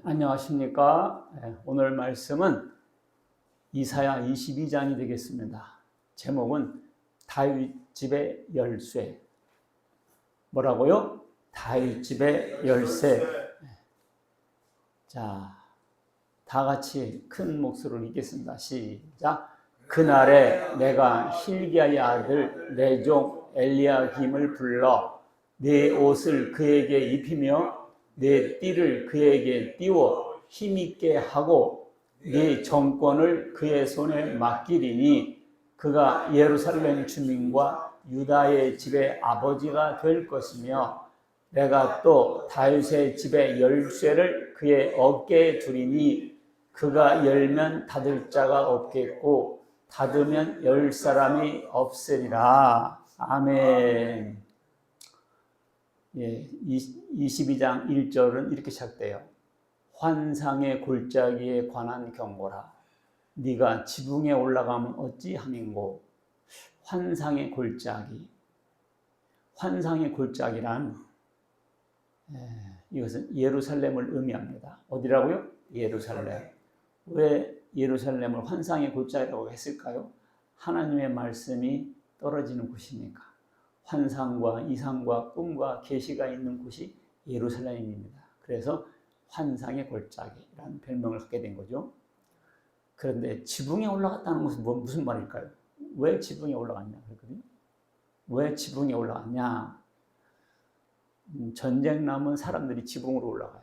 안녕하십니까. 오늘 말씀은 이사야 22장이 되겠습니다. 제목은 다윗집의 열쇠. 뭐라고요? 다윗집의 열쇠. 자, 다 같이 큰 목소리로 읽겠습니다. 시작. 그날에 내가 hil기야의 아들 내 종 엘리야김을 불러 네 옷을 그에게 입히며 네 띠를 그에게 띄워 힘있게 하고 네 정권을 그의 손에 맡기리니 그가 예루살렘 주민과 유다의 집의 아버지가 될 것이며 내가 또 다윗의 집의 열쇠를 그의 어깨에 두리니 그가 열면 닫을 자가 없겠고 닫으면 열 사람이 없으리라. 아멘. 22장 1절은 이렇게 시작돼요. 환상의 골짜기에 관한 경고라. 네가 지붕에 올라가면 어찌함인고. 환상의 골짜기. 환상의 골짜기란 이것은 예루살렘을 의미합니다. 어디라고요? 예루살렘. 왜 예루살렘을 환상의 골짜기라고 했을까요? 하나님의 말씀이 떨어지는 곳이니까. 환상과 이상과 꿈과 계시가 있는 곳이 예루살렘입니다. 그래서 환상의 골짜기라는 별명을 갖게 된 거죠. 그런데 지붕에 올라갔다는 것은 무슨 말일까요? 왜 지붕에 올라갔냐 그랬거든요. 왜 지붕에 올라갔냐? 전쟁 나면 사람들이 지붕으로 올라가요.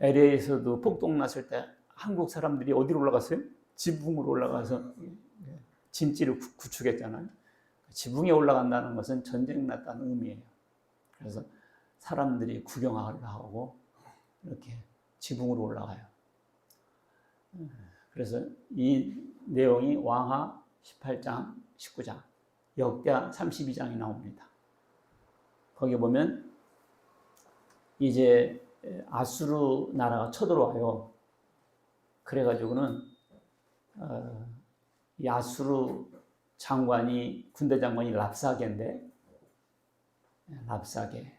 LA에서도 폭동 났을 때 한국 사람들이 어디로 올라갔어요? 지붕으로 올라가서 진지를 구축했잖아요. 지붕에 올라간다는 것은 전쟁 났다는 의미예요. 그래서 사람들이 구경하러 하고 이렇게 지붕으로 올라가요. 그래서 이 내용이 왕하 18장, 19장, 역대하 32장이 나옵니다. 거기 보면 이제 아수르 나라가 쳐들어와요. 그래가지고는 이 아수르 장관이 군대 장관이 랍사게인데 랍사게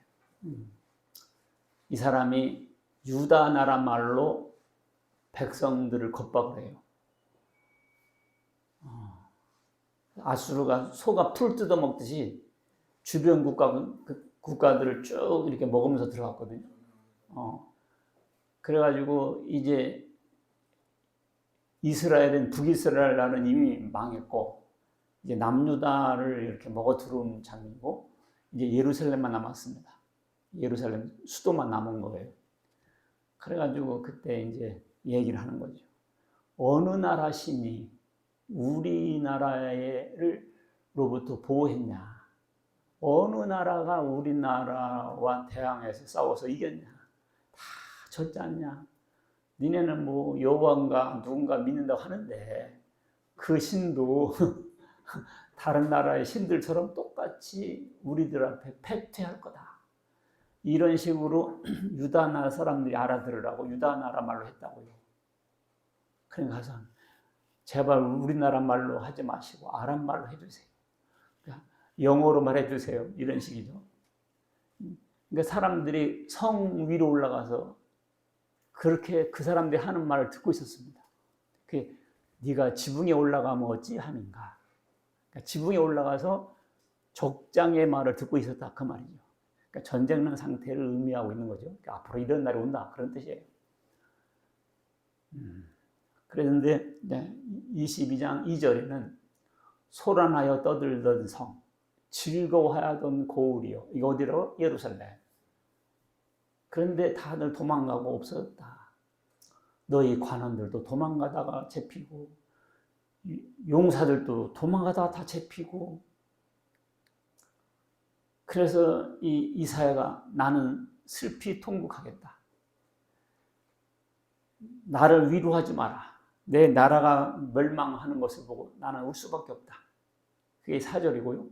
이 사람이 유다 나라 말로 백성들을 겁박을 해요. 아수르가 소가 풀 뜯어먹듯이 주변 국가들을 쭉 이렇게 먹으면서 들어갔거든요. 그래가지고 이제 이스라엘은 북이스라엘은 이미 망했고 이제 남유다를 이렇게 먹어 들어온 장이고 이제 예루살렘만 남았습니다. 예루살렘 수도만 남은 거예요. 그래가지고 그때 이제 얘기를 하는 거죠. 어느 나라 신이 우리나라로부터 보호했냐? 어느 나라가 우리나라와 대항해서 싸워서 이겼냐? 다 졌지 않냐? 니네는 뭐 여호와인가 누군가 믿는다고 하는데 그 신도 다른 나라의 신들처럼 똑같이 우리들 앞에 패퇴할 거다. 이런 식으로 유다 나라 사람들이 알아들으라고 유다 나라 말로 했다고요. 그러니까 가서 제발 우리나라 말로 하지 마시고 아람 말로 해주세요. 영어로 말해주세요. 이런 식이죠. 그러니까 사람들이 성 위로 올라가서 그렇게 그 사람들이 하는 말을 듣고 있었습니다. 네가 지붕에 올라가면 어찌함인가. 그러니까 지붕에 올라가서 족장의 말을 듣고 있었다 그 말이죠. 그러니까 전쟁 난 상태를 의미하고 있는 거죠. 그러니까 앞으로 이런 날이 온다 그런 뜻이에요. 그런데 22장 2절에는 소란하여 떠들던 성, 즐거워하던 고울이요. 이거 어디로? 예루살렘. 그런데 다들 도망가고 없어졌다. 너희 관원들도 도망가다가 잡히고 용사들도 도망가다가 다 잡히고 그래서 이 이사야가 나는 슬피 통곡하겠다. 나를 위로하지 마라. 내 나라가 멸망하는 것을 보고 나는 울 수밖에 없다. 그게 4절이고요.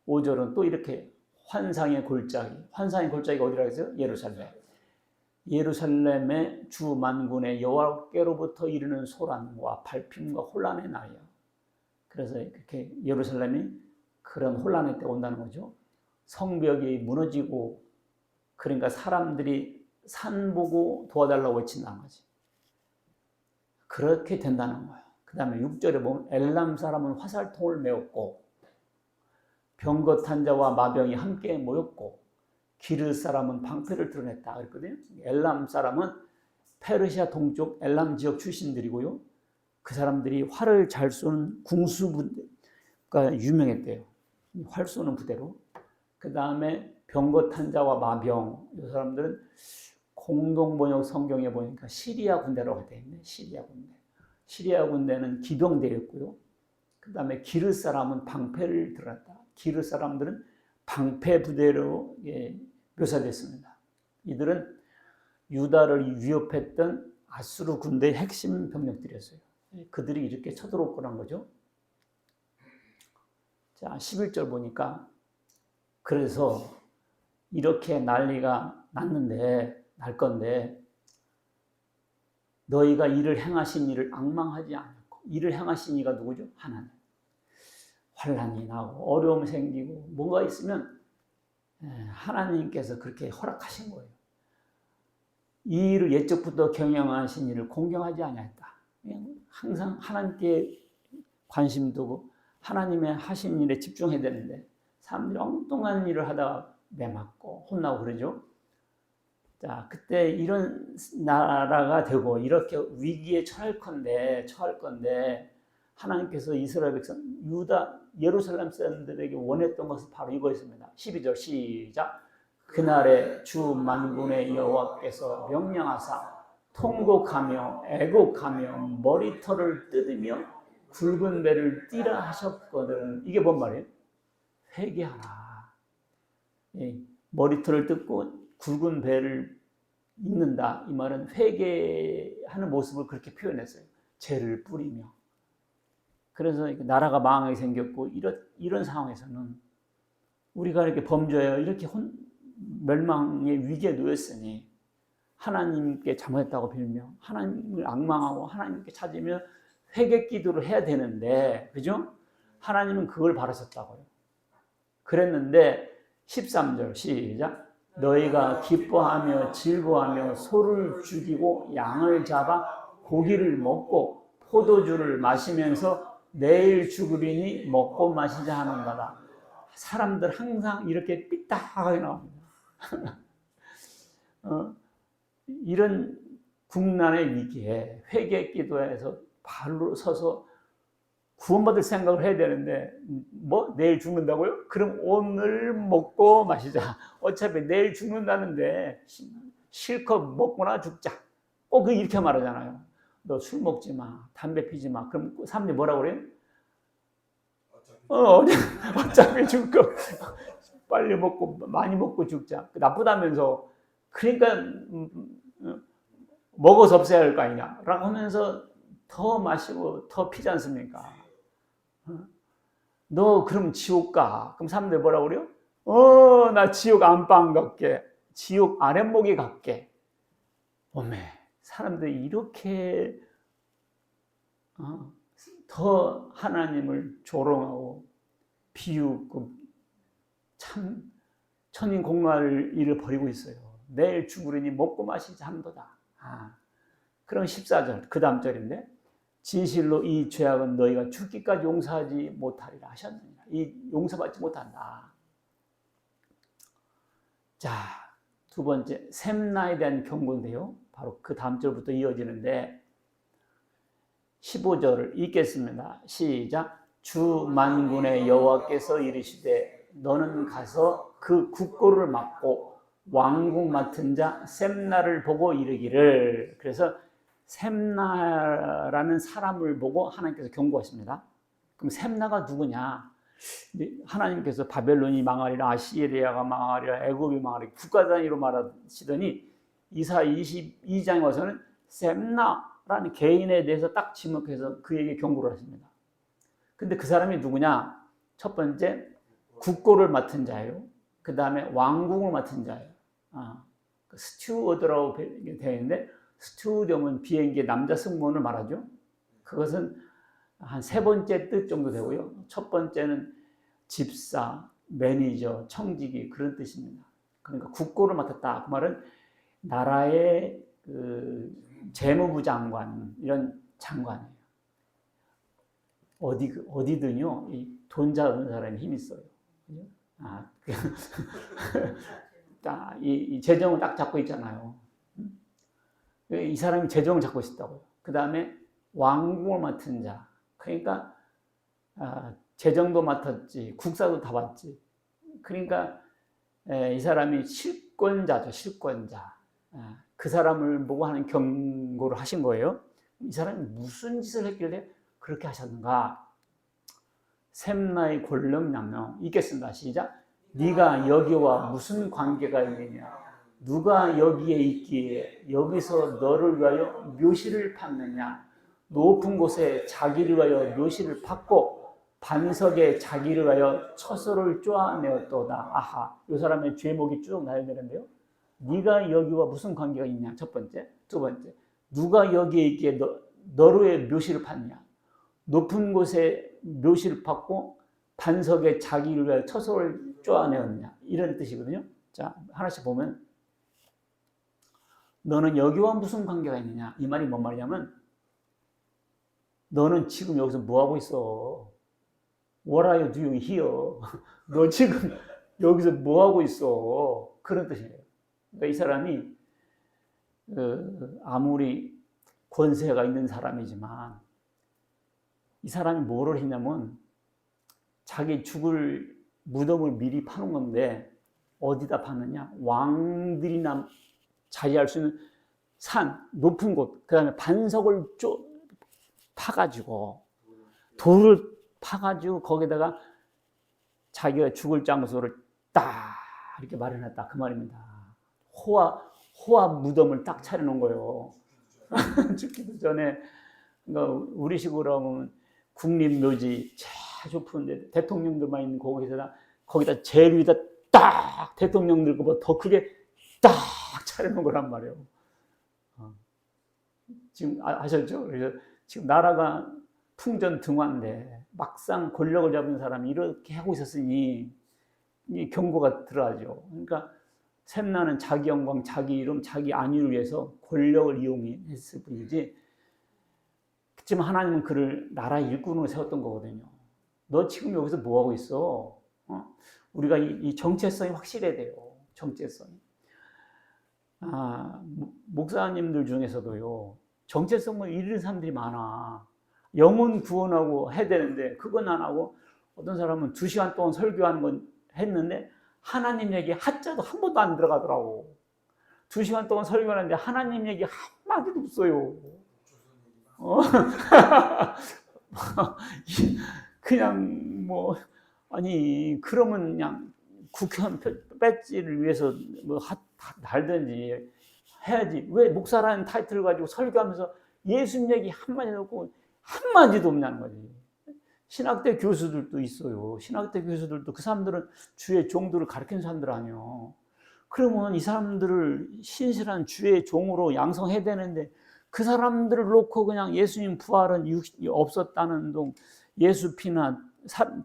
5절은 또 이렇게 환상의 골짜기. 환상의 골짜기가 어디라고 했어요? 예루살렘. 예루살렘의 주 만군의 여호와께로부터 이르는 소란과 발핌과 혼란의 날이야. 그래서 이렇게 예루살렘이 그런 혼란의 때 온다는 거죠. 성벽이 무너지고 그러니까 사람들이 산 보고 도와달라고 외친다는 거지. 그렇게 된다는 거예요. 그 다음에 6절에 보면 엘람 사람은 화살통을 메웠고 병거 탄자와 마병이 함께 모였고 기르 사람은 방패를 드러냈다 그랬거든요. 엘람 사람은 페르시아 동쪽 엘람 지역 출신들이고요. 그 사람들이 활을 잘 쏘는 궁수부가 유명했대요. 활 쏘는 부대로. 그 다음에 병거 탄자와 마병, 이 사람들은 공동 번역 성경에 보니까 시리아 군대라고 되어 있네. 시리아 군대. 시리아 군대는 기병대였고요. 그 다음에 기르 사람은 방패를 들었다. 기르 사람들은 방패 부대로 묘사됐습니다. 이들은 유다를 위협했던 아수르 군대의 핵심 병력들이었어요. 그들이 이렇게 쳐들어올 거란 거죠. 자, 11절 보니까 그래서 이렇게 난리가 날 건데 너희가 이를 행하신 이를 앙망하지 않고 이를 행하신 이가 누구죠? 하나님. 환난이 나고 어려움 생기고 뭔가 있으면 하나님께서 그렇게 허락하신 거예요. 이 일을 옛적부터 경영하신 이를 공경하지 아니했다. 항상 하나님께 관심 두고 하나님의 하신 일에 집중해야 되는데 사람들이 엉뚱한 일을 하다가 매맞고 혼나고 그러죠. 자, 그때 이런 나라가 되고 이렇게 위기에 처할 건데 하나님께서 이스라엘 백성 유다 예루살렘 사람들에게 원했던 것은 바로 이거였습니다. 12절 시작. 그날에 주 만군의 여호와께서 명령하사 통곡하며 애곡하며 머리털을 뜯으며 굵은 배를 띠라 하셨거든. 이게 뭔 말이에요? 회개하라. 머리털을 뜯고 굵은 배를 잇는다. 이 말은 회개하는 모습을 그렇게 표현했어요. 죄를 뿌리며. 그래서 나라가 망하게 생겼고 이런 상황에서는 우리가 이렇게 범죄하여 이렇게 멸망의 위기에 놓였으니 하나님께 잘못했다고 빌며 하나님을 앙망하고 하나님께 찾으며 회개 기도를 해야 되는데, 그죠? 하나님은 그걸 바라셨다고요. 그랬는데 13절 시작. 너희가 기뻐하며 즐거워하며 소를 죽이고 양을 잡아 고기를 먹고 포도주를 마시면서 내일 죽으리니 먹고 마시자 하는 거다. 사람들 항상 이렇게 삐딱하게 나옵니다. 이런 국난의 위기에 회개 기도해서 발로 서서 구원받을 생각을 해야 되는데 뭐 내일 죽는다고요? 그럼 오늘 먹고 마시자. 어차피 내일 죽는다는데 실컷 먹거나 죽자. 꼭 이렇게 말하잖아요. 너 술 먹지 마, 담배 피지 마. 그럼 사람들이 뭐라고 그래요? 어차피 죽을 거 빨리 먹고 많이 먹고 죽자. 나쁘다면서. 그러니까 먹어서 없애야 할 거 아니냐라고 하면서 더 마시고 더 피지 않습니까? 너 그럼 지옥 가. 그럼 사람들이 뭐라고 그래요? 나 지옥 안방 갈게. 지옥 아랫목에 갈게. 어메, 사람들이 이렇게 더 하나님을 조롱하고 비웃고 참 천인공노할 일을 벌이고 있어요. 내일 죽으리니 먹고 마시자 한도다. 그럼 14절 그 다음 절인데 진실로 이 죄악은 너희가 죽기까지 용서하지 못하리라 하셨느니라. 이 용서받지 못한다. 자, 두 번째 셈나에 대한 경고인데요. 바로 그 다음 절부터 이어지는데 15절을 읽겠습니다. 시작. 주 만군의 여호와께서 이르시되 너는 가서 그 국고를 맡고 왕궁 맡은 자 셈나를 보고 이르기를. 그래서 셈나라는 사람을 보고 하나님께서 경고하십니다. 그럼 셈나가 누구냐? 하나님께서 바벨론이 망하리라, 아시리아가 망하리라, 애굽이 망하리라 국가 단위로 말하시더니 이사 22장에 와서는 셈나라는 개인에 대해서 딱 지목해서 그에게 경고를 하십니다. 근데 그 사람이 누구냐? 첫 번째 국고를 맡은 자예요. 그 다음에 왕궁을 맡은 자예요. 스튜어드라고 되어 있는데 스튜어드면 비행기의 남자 승무원을 말하죠. 그것은 한 세 번째 뜻 정도 되고요. 첫 번째는 집사, 매니저, 청지기 그런 뜻입니다. 그러니까 국고를 맡았다. 그 말은 나라의 그 재무부 장관 이런 장관이에요. 어디든요 돈 잡은 사람이 힘이 있어요. 이 재정을 딱 잡고 있잖아요. 이 사람이 재정을 잡고 있다고요. 그 다음에 왕궁을 맡은 자. 그러니까 재정도 맡았지, 국사도 다 받지. 그러니까 이 사람이 실권자죠, 실권자. 그 사람을 보고 하는 경고를 하신 거예요. 이 사람이 무슨 짓을 했길래 그렇게 하셨는가? 샘나의 권력량명 읽겠습니다. 시작. 네가 여기와 무슨 관계가 있느냐? 누가 여기에 있기에 여기서 너를 위하여 묘시를 팠느냐? 높은 곳에 자기를 위하여 묘시를 팠고 반석에 자기를 위하여 처소를 쪼아내었도다. 아하, 이 사람의 죄목이 쭉 나야 되는데요. 네가 여기와 무슨 관계가 있냐? 첫 번째. 두 번째, 누가 여기에 있기에 너를 위해 묘시를 팠냐? 높은 곳에 묘시를 팠고 반석에 자기를 위하여 처소를 쪼아내었냐? 이런 뜻이거든요. 자, 하나씩 보면 너는 여기와 무슨 관계가 있느냐? 이 말이 뭔 말이냐면 너는 지금 여기서 뭐 하고 있어? What are you doing here? 너 지금 여기서 뭐 하고 있어? 그런 뜻이에요. 그러니까 이 사람이 아무리 권세가 있는 사람이지만 이 사람이 뭐를 했냐면 자기 죽을 무덤을 미리 파는 건데 어디다 파느냐? 왕들이나 자리할 수 있는 산, 높은 곳, 그 다음에 반석을 파가지고 돌을 파가지고 거기다가 자기가 죽을 장소를 딱 이렇게 마련했다 그 말입니다. 호화 무덤을 딱 차려놓은 거예요. 죽기도 전에. 그러니까 우리식으로 하면 국립묘지 제일 높은데 대통령들만 있는 거기다 제일 위에다 딱 대통령들 거보다 더 크게 딱 차려놓은 거란 말이에요. 지금 아셨죠? 그래서 지금 나라가 풍전등화인데 막상 권력을 잡은 사람이 이렇게 하고 있었으니 경고가 들어가죠. 그러니까 샘나는 자기 영광, 자기 이름, 자기 안위를 위해서 권력을 이용했을 뿐이지 그렇지만 하나님은 그를 나라의 일꾼으로 세웠던 거거든요. 너 지금 여기서 뭐 하고 있어? 우리가 이 정체성이 확실해야 돼요. 정체성이. 목사님들 중에서도요. 정체성을 잃은 사람들이 많아. 영혼 구원하고 해야 되는데 그건 안 하고 어떤 사람은 2시간 동안 설교하는 건 했는데 하나님 얘기 하자도 한 번도 안 들어가더라고. 2시간 동안 설교하는데 하나님 얘기 한마디도 없어요. 그냥 그러면 그냥 국회의원 배지를 위해서 날든지 해야지. 왜 목사라는 타이틀을 가지고 설교하면서 예수님 얘기 한마디도 없고 한마디도 없냐는 거지. 신학대 교수들도 있어요. 신학대 교수들도 그 사람들은 주의 종들을 가르치는 사람들 아니에요. 그러면 이 사람들을 신실한 주의 종으로 양성해야 되는데 그 사람들을 놓고 그냥 예수님 부활은 없었다는 동 예수 피나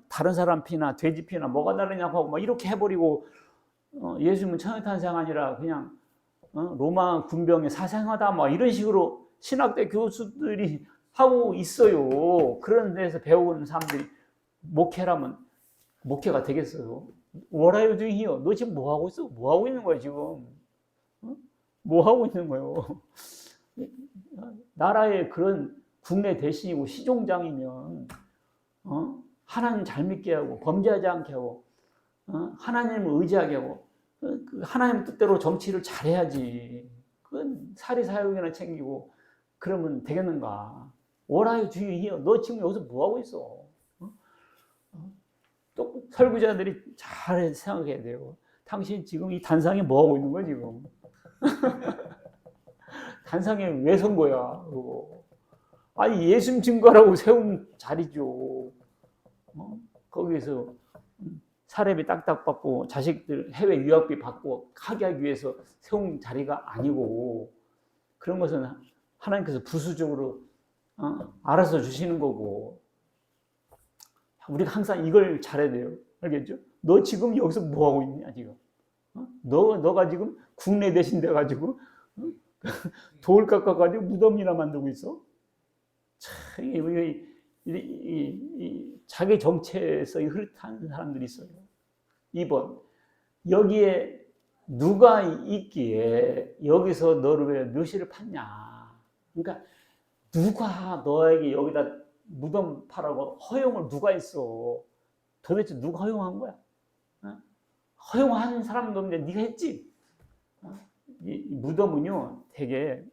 다른 사람 피나 돼지 피나 뭐가 다르냐고 하고 막 이렇게 해버리고 예수님은 천연탄생 아니라 그냥 로마 군병의 사생하다 막 이런 식으로 신학대 교수들이 하고 있어요. 그런 데서 배우는 사람들이 목회라면 목회가 되겠어요? What are you doing here? 너 지금 뭐 하고 있어? 뭐 하고 있는 거야 지금? 뭐 하고 있는 거예요? 나라의 그런 국내 대신이고 시종장이면 하나님 잘 믿게 하고 범죄하지 않게 하고 하나님을 의지하게 하고 하나님 뜻대로 정치를 잘해야지. 그건 사리사욕이나 챙기고 그러면 되겠는가? What are you doing here? 너 지금 여기서 뭐 하고 있어? 또 설교자들이 잘 생각해야 돼요. 당신 지금 이 단상에 뭐 하고 있는 거야 지금? 단상에 왜 선 거야? 그거. 아니 예수님 증거라고 세운 자리죠. 거기에서 사례비 딱딱 받고 자식들 해외 유학비 받고 하게 하기 위해서 세운 자리가 아니고 그런 것은 하나님께서 부수적으로 알아서 주시는 거고 우리가 항상 이걸 잘해야 돼요. 알겠죠? 너 지금 여기서 뭐 하고 있냐 지금? 너가 지금 국내 대신 돼가지고 돌 깎아가지고 무덤이나 만들고 있어. 참, 자기 정체성이 흐릿한 사람들이 있어요. 2번, 여기에 누가 있기에 여기서 너를 왜 묘시를 팠냐. 그러니까 누가 너에게 여기다 무덤 파라고 허용을 누가 했어. 도대체 누가 허용한 거야? 허용한 사람도 없는데 네가 했지. 이 무덤은요 되게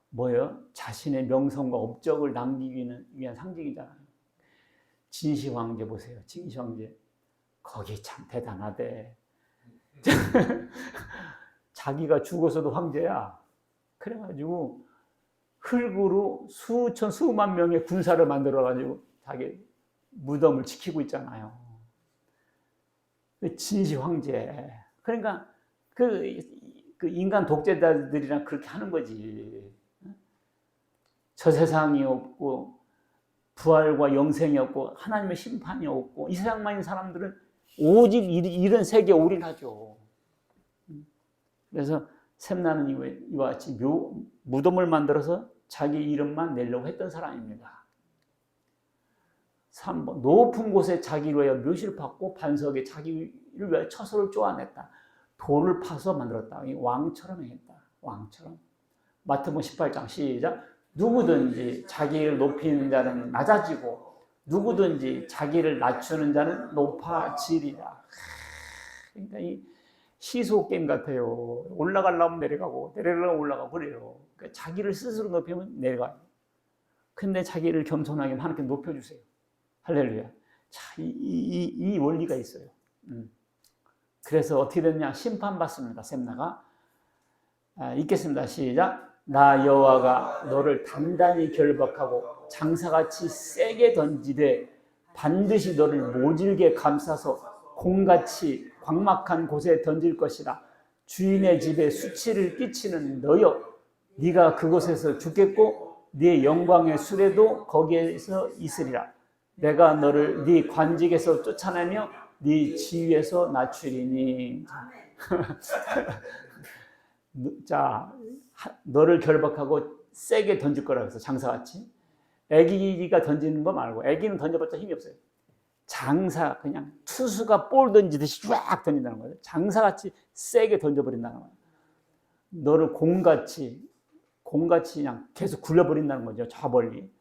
뭐예요? 자신의 명성과 업적을 남기기 위한 상징이잖아요. 진시 황제 보세요. 진시 황제 거기 참 대단하대. 자기가 죽어서도 황제야. 그래가지고 흙으로 수천 수만 명의 군사를 만들어가지고 자기 무덤을 지키고 있잖아요. 진시 황제. 그러니까 그 인간 독재자들이랑 그렇게 하는 거지. 저 세상이 없고 부활과 영생이 없고 하나님의 심판이 없고 이 세상만 있는 사람들은 오직 이런 세계에 올인하죠. 그래서 샘나는 이와 같이 무덤을 만들어서 자기 이름만 내려고 했던 사람입니다. 3번, 높은 곳에 자기를 위하여 묘시를 팠고 반석에 자기를 위하여 처소를 쪼아냈다. 돌을 파서 만들었다. 왕처럼 행했다. 왕처럼. 마태복음 18장 시작. 누구든지 자기를 높이는 자는 낮아지고 누구든지 자기를 낮추는 자는 높아지리라. 그러니까 이 시소 게임 같아요. 올라가려면 내려가고 내려가려면 올라가고 그래요. 그러니까 자기를 스스로 높이면 내려가요. 근데 자기를 겸손하게 하나님께 높여주세요. 할렐루야. 자, 이 원리가 있어요. 그래서 어떻게 됐냐? 심판받습니다. 셈나가. 읽겠습니다. 시작. 나 여호와가 너를 단단히 결박하고 장사같이 세게 던지되 반드시 너를 모질게 감싸서 공같이 광막한 곳에 던질 것이라. 주인의 집에 수치를 끼치는 너여, 네가 그곳에서 죽겠고 네 영광의 수레도 거기에서 있으리라. 내가 너를 네 관직에서 쫓아내며 네 지위에서 낮추리니. 자, 너를 결박하고 세게 던질 거라고 해서 장사같이. 애기가 던지는 거 말고, 애기는 던져봤자 힘이 없어요. 장사, 그냥 투수가 볼 던지듯이 쫙 던진다는 거예요. 장사같이 세게 던져버린다는 거예요. 너를 공같이 그냥 계속 굴려버린다는 거죠. 저 멀리.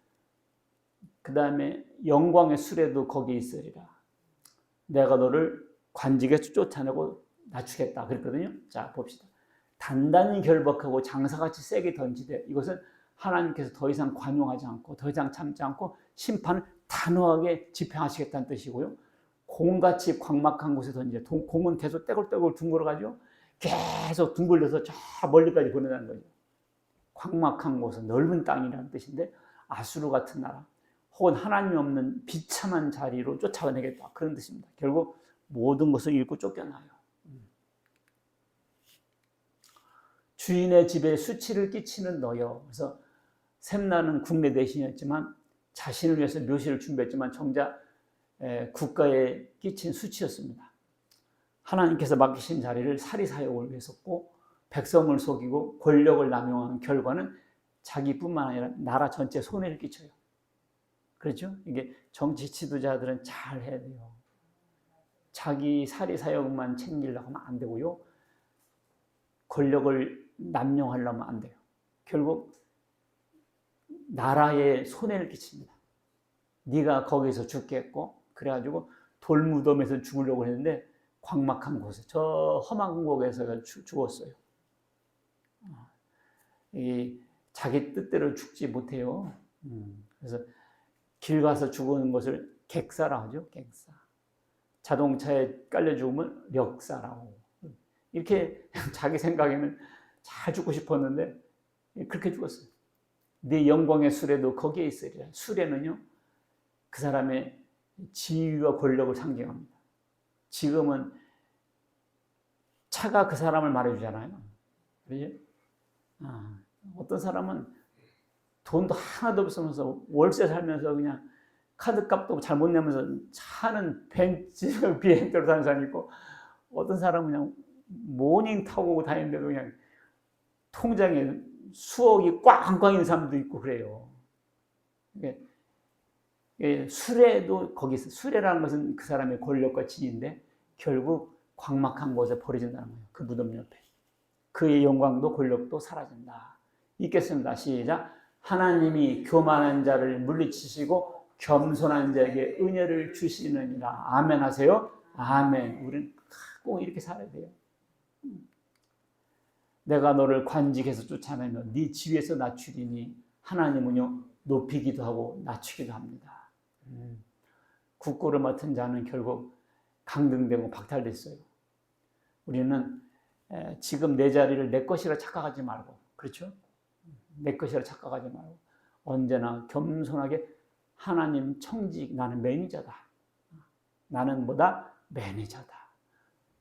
그 다음에 영광의 수레도 거기에 있으리라. 내가 너를 관직에서 쫓아내고 낮추겠다 그랬거든요. 자, 봅시다. 단단히 결박하고 장사같이 세게 던지되, 이것은 하나님께서 더 이상 관용하지 않고 더 이상 참지 않고 심판을 단호하게 집행하시겠다는 뜻이고요. 공같이 광막한 곳에 던지되, 공은 계속 떼굴떼굴 둥글어가지고 계속 둥글려서 저 멀리까지 보낸다는 거죠. 광막한 곳은 넓은 땅이라는 뜻인데, 아수르 같은 나라 혹은 하나님이 없는 비참한 자리로 쫓아내겠다 그런 뜻입니다. 결국 모든 것을 잃고 쫓겨나요. 주인의 집에 수치를 끼치는 너여. 그래서 셈나는 국내 대신이었지만 자신을 위해서 묘시를 준비했지만 정작 국가에 끼친 수치였습니다. 하나님께서 맡기신 자리를 사리사욕을 했었고 백성을 속이고 권력을 남용한 결과는 자기뿐만 아니라 나라 전체에 손해를 끼쳐요. 그렇죠? 이게 정치 지도자들은 잘 해야 돼요. 자기 사리사욕만 챙기려고 하면 안 되고요. 권력을 남용하려면 안 돼요. 결국 나라에 손해를 끼칩니다. 네가 거기서 죽겠고, 그래가지고 돌무덤에서 죽으려고 했는데 광막한 곳에, 저 험한 곳에서 죽었어요. 자기 뜻대로 죽지 못해요. 그래서 길 가서 죽은 것을 객사라 하죠. 객사. 자동차에 깔려 죽으면 력사라고. 이렇게 자기 생각에는 잘 죽고 싶었는데 그렇게 죽었어요. 네 영광의 수레도 거기에 있으리라. 수레는요, 그 사람의 지위와 권력을 상징합니다. 지금은 차가 그 사람을 말해주잖아요. 그렇죠? 어떤 사람은 돈도 하나도 없으면서 월세 살면서 그냥 카드값도 잘 못 내면서 차는 벤츠 비행대로 사는 사람이 있고, 어떤 사람은 그냥 모닝 타고 다니는데도 그냥 통장에 수억이 꽝꽝 있는 사람도 있고 그래요. 수레도 거기서 수레라는 것은 그 사람의 권력과 지위인데 결국 광막한 곳에 버려진다는 거예요. 그 무덤 옆에. 그의 영광도 권력도 사라진다. 읽겠습니다. 시작. 하나님이 교만한 자를 물리치시고 겸손한 자에게 은혜를 주시느니라. 아멘 하세요. 아멘. 우리는 꼭 이렇게 살아야 돼요. 내가 너를 관직해서 쫓아내며 네 지위에서 낮추리니 하나님은요 높이기도 하고 낮추기도 합니다. 국고를 맡은 자는 결국 강등되고 박탈됐어요. 우리는 지금 내 자리를 내 것이라 착각하지 말고, 그렇죠? 내 것이라 착각하지 말고 언제나 겸손하게 하나님 청직, 나는 매니저다. 나는 뭐다? 매니저다.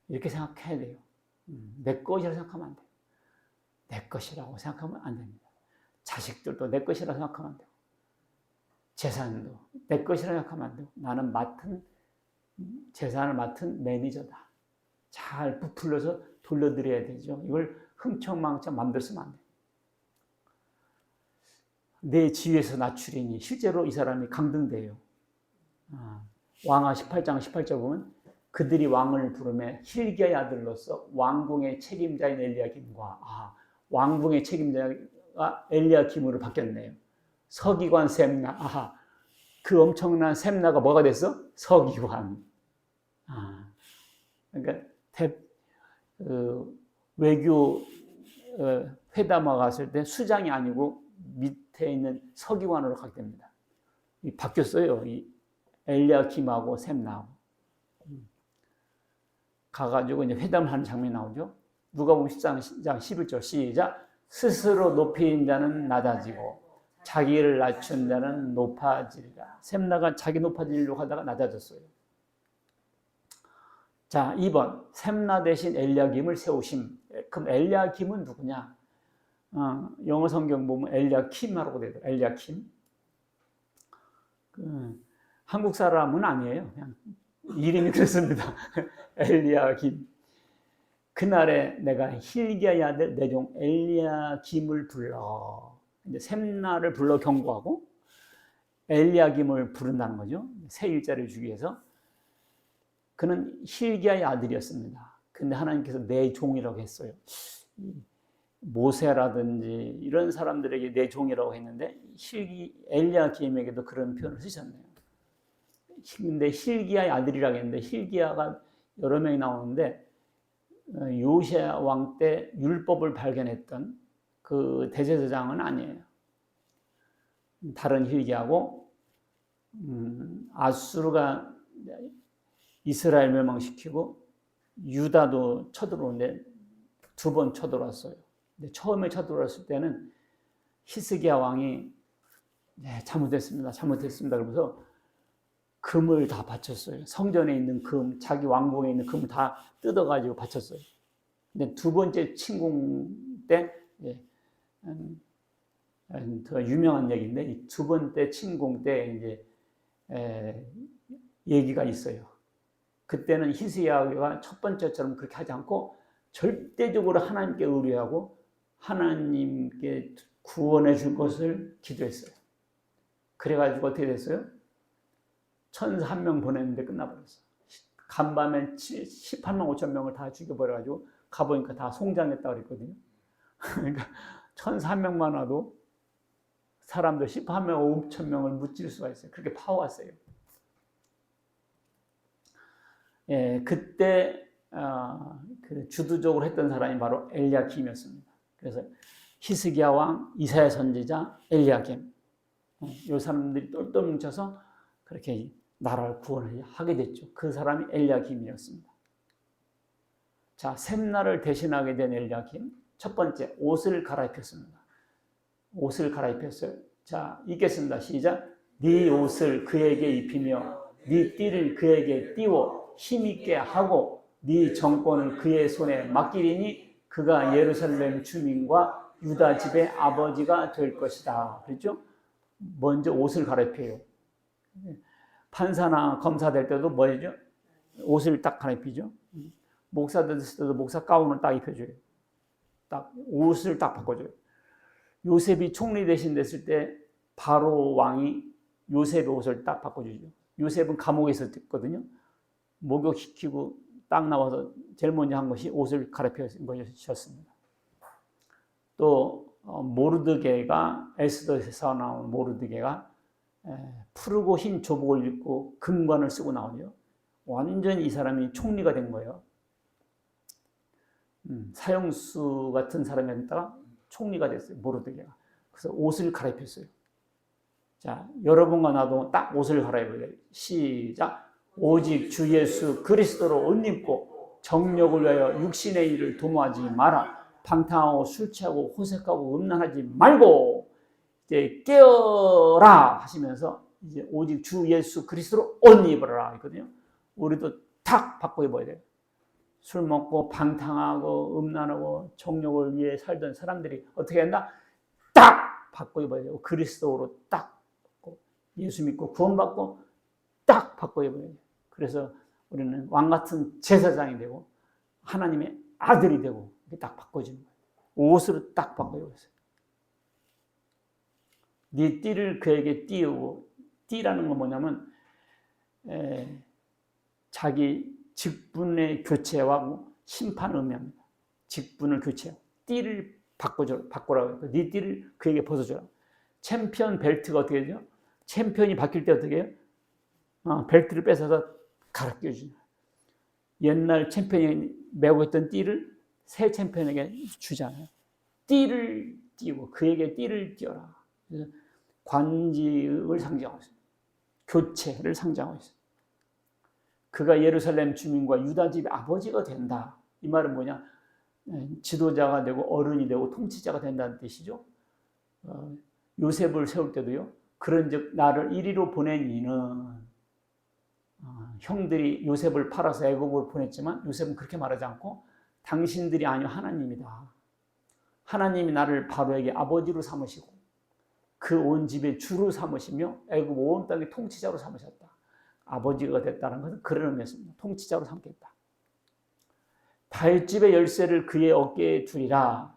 이렇게 생각해야 돼요. 내 것이라 생각하면 안 돼요. 내 것이라고 생각하면 안 됩니다. 자식들도 내 것이라 생각하면 안 돼요. 재산도 내 것이라 생각하면 안 돼요. 나는 재산을 맡은 매니저다. 잘 부풀려서 돌려드려야 되죠. 이걸 흥청망청 만들었으면 안 돼요. 내 지위에서 낮추리니 실제로 이 사람이 강등돼요. 왕하 18장 18절 보면 그들이 왕을 부르며 힐기야의 아들로서 왕궁의 책임자인 엘리야김과 왕궁의 책임자가 엘리야김으로 바뀌었네요. 서기관 셈나. 그 엄청난 셈나가 뭐가 됐어? 서기관. 그러니까 외교 회담화 갔을 때 수장이 아니고 밑에 있는 서기관으로 가게 됩니다. 바뀌었어요. 이 엘리야김하고 셈나하고 가가지고 이제 회담을 하는 장면이 나오죠. 누가복음 10장 11절 시작. 스스로 높인 자는 낮아지고 자기를 낮춘 자는 높아지리라. 셈나가 자기 높아지려고 하다가 낮아졌어요. 자, 2번 셈나 대신 엘리야김을 세우심. 그럼 엘리야김은 누구냐? 영어 성경 보면 엘리야킴이라고 되죠. 엘리야킴. 한국 사람은 아니에요. 그냥 이름이 그렇습니다. 엘리야김. 그날에 내가 힐기야의 아들 내 종 엘리야김을 불러. 이제 셈나를 불러 경고하고 엘리야김을 부른다는 거죠. 새 일자를 주기 위해서. 그는 힐기야의 아들이었습니다. 근데 하나님께서 내 종이라고 했어요. 모세라든지 이런 사람들에게 내 종이라고 했는데 엘리야김에게도 그런 표현을 쓰셨네요. 근데 힐기야의 아들이라고 했는데 힐기야가 여러 명이 나오는데 요시야 왕 때 율법을 발견했던 그 대제사장은 아니에요. 다른 힐기야고 아수르가 이스라엘 멸망시키고 유다도 쳐들어오는데 2번 쳐들어왔어요. 근데 처음에 쳐들어왔을 때는 히스기야 왕이 잘못했습니다. 그러면서 금을 다 바쳤어요. 성전에 있는 금, 자기 왕궁에 있는 금을 다 뜯어가지고 바쳤어요. 근데 2번째 침공 때, 더 유명한 얘기인데, 이 2번째 침공 때 이제, 얘기가 있어요. 그때는 히스기야가 첫 번째처럼 그렇게 하지 않고 절대적으로 하나님께 의뢰하고 하나님께 구원해 줄 것을 기도했어요. 그래가지고 어떻게 됐어요? 천사 1명 보냈는데 끝나버렸어요. 간밤에 18만 5천 명을 다 죽여버려가지고 가보니까 다 송장했다고 그랬거든요. 그러니까 천사 1명만 와도 사람들 18만 5천 명을 무찔 수가 있어요. 그렇게 파워가 세요. 그때 그 주도적으로 했던 사람이 바로 엘리야김이었습니다. 그래서 히스기야 왕, 이사야 선지자, 엘리야김 이 사람들이 똘똘 뭉쳐서 그렇게 나라를 구원하게 됐죠. 그 사람이 엘리야김이었습니다. 자, 셈나를 대신하게 된 엘리야김 첫 번째 옷을 갈아입혔습니다. 옷을 갈아입혔어요. 자, 읽겠습니다. 시작. 네 옷을 그에게 입히며 네 띠를 그에게 띄워 힘있게 하고 네 정권을 그의 손에 맡기리니 그가 예루살렘 주민과 유다 집의 아버지가 될 것이다. 그렇죠? 먼저 옷을 갈아입혀요. 판사나 검사 될 때도 뭐죠? 옷을 딱 갈아입히죠. 목사 됐을 때도 목사 가운을 딱 입혀줘요. 딱 옷을 딱 바꿔줘요. 요셉이 총리 대신 됐을 때 바로 왕이 요셉의 옷을 딱 바꿔주죠. 요셉은 감옥에 있었거든요. 목욕시키고 딱 나와서 제일 먼저 한 것이 옷을 갈아입힌 것이었습니다. 또 모르드게가, 에스더에서 나온 모르드게가 푸르고 흰 조복을 입고 금관을 쓰고 나오죠. 완전히 이 사람이 총리가 된 거예요. 사형수 같은 사람이었다가 총리가 됐어요. 모르드게가. 그래서 옷을 갈아입혔어요. 자, 여러분과 나도 딱 옷을 갈아입어야 돼요. 시작. 오직 주 예수 그리스도로 옷 입고 정욕을 위하여 육신의 일을 도모하지 마라. 방탕하고 술 취하고 호색하고 음란하지 말고 이제 깨어라 하시면서 이제 오직 주 예수 그리스도로 옷 입으라 했거든요. 우리도 탁 바꿔 입어야 돼요. 술 먹고 방탕하고 음란하고 정욕을 위해 살던 사람들이 어떻게 했나? 딱 바꿔 입어야 돼요. 그리스도로 딱 예수 믿고 구원받고 딱 바꿔 입어야 돼요. 그래서 우리는 왕 같은 제사장이 되고 하나님의 아들이 되고 딱 바꿔지는 거예요. 옷으로 딱 바꿔 입었어요. 네 띠를 그에게 띄우고, 띠라는 건 뭐냐면 자기 직분의 교체와 심판을 의미합니다. 직분을 교체하고 띠를 바꾸라고 해요. 네 띠를 그에게 벗어줘라. 챔피언 벨트가 어떻게 되죠? 챔피언이 바뀔 때 어떻게 해요? 벨트를 뺏어서 갈아 끼워주죠. 옛날 챔피언이 메고 있던 띠를 새 챔피언에게 주잖아요. 띠를 띄우고 그에게 띠를 띄워라. 그래서 관직을 상징하고 있어요. 교체를 상징하고 있어요. 그가 예루살렘 주민과 유다 집의 아버지가 된다. 이 말은 뭐냐? 지도자가 되고 어른이 되고 통치자가 된다는 뜻이죠. 요셉을 세울 때도요. 그런즉 나를 이리로 보낸 이는 형들이 요셉을 팔아서 애굽으로 보냈지만 요셉은 그렇게 말하지 않고 당신들이 아니요 하나님이다. 하나님이 나를 바로에게 아버지로 삼으시고 그 온 집의 주로 삼으시며 애굽 온 땅의 통치자로 삼으셨다. 아버지가 됐다는 것은 그런 의미였습니다. 통치자로 삼겠다. 다윗집의 열쇠를 그의 어깨에 두리라.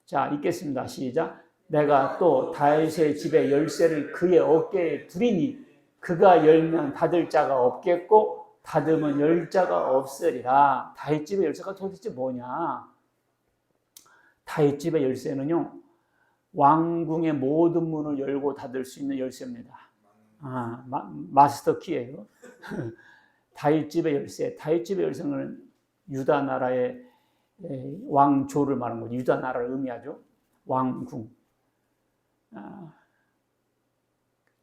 자, 읽겠습니다. 시작. 내가 또 다윗의 집의 열쇠를 그의 어깨에 두리니 그가 열면 닫을 자가 없겠고 닫으면 열 자가 없으리라. 다윗집의 열쇠가 도대체 뭐냐? 다윗집의 열쇠는요. 왕궁의 모든 문을 열고 닫을 수 있는 열쇠입니다. 마스터 키예요. 다윗집의 열쇠. 다윗집의 열쇠는 유다 나라의 왕조를 말하는 거죠. 유다 나라를 의미하죠. 왕궁.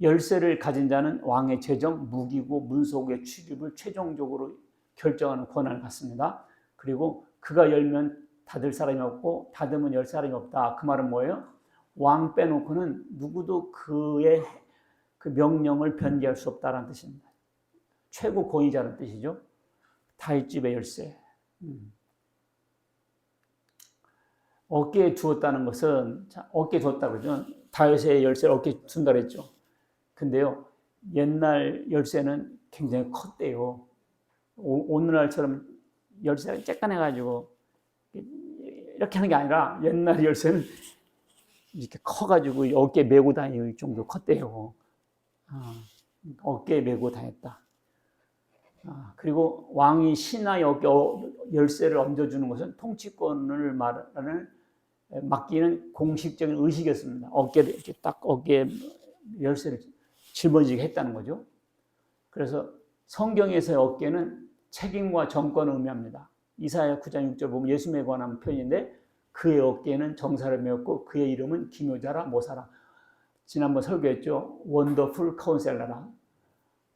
열쇠를 가진 자는 왕의 재정, 무기고 문속의 출입을 최종적으로 결정하는 권한을 갖습니다. 그리고 그가 열면 닫을 사람이 없고 닫으면 열 사람이 없다. 그 말은 뭐예요? 왕 빼놓고는 누구도 그의 그 명령을 변개할 수 없다는 뜻입니다. 최고 권위자라는 뜻이죠. 다윗집의 열쇠. 어깨에 두었다는 것은 어깨에 두었다 그러죠. 다윗의 열쇠를 어깨에 둔다 그랬죠. 근데요, 옛날 열쇠는 굉장히 컸대요. 오늘날처럼 열쇠가 쬐깐해가지고 이렇게 하는 게 아니라 옛날 열쇠는 이렇게 커가지고 어깨에 메고 다니는 정도 컸대요. 어깨에 메고 다녔다. 그리고 왕이 신하의 어깨 열쇠를 얹어주는 것은 통치권을 말하는 맡기는 공식적인 의식이었습니다. 어깨를 이렇게 딱 어깨에 열쇠를 짊어지게 했다는 거죠. 그래서 성경에서의 어깨는 책임과 정권을 의미합니다. 이사야 9장 6절 보면 예수님에 관한 표현인데 그의 어깨에는 정사를 메었고 그의 이름은 기묘자라 모사라. 지난번 설교했죠. 원더풀 카운셀러라.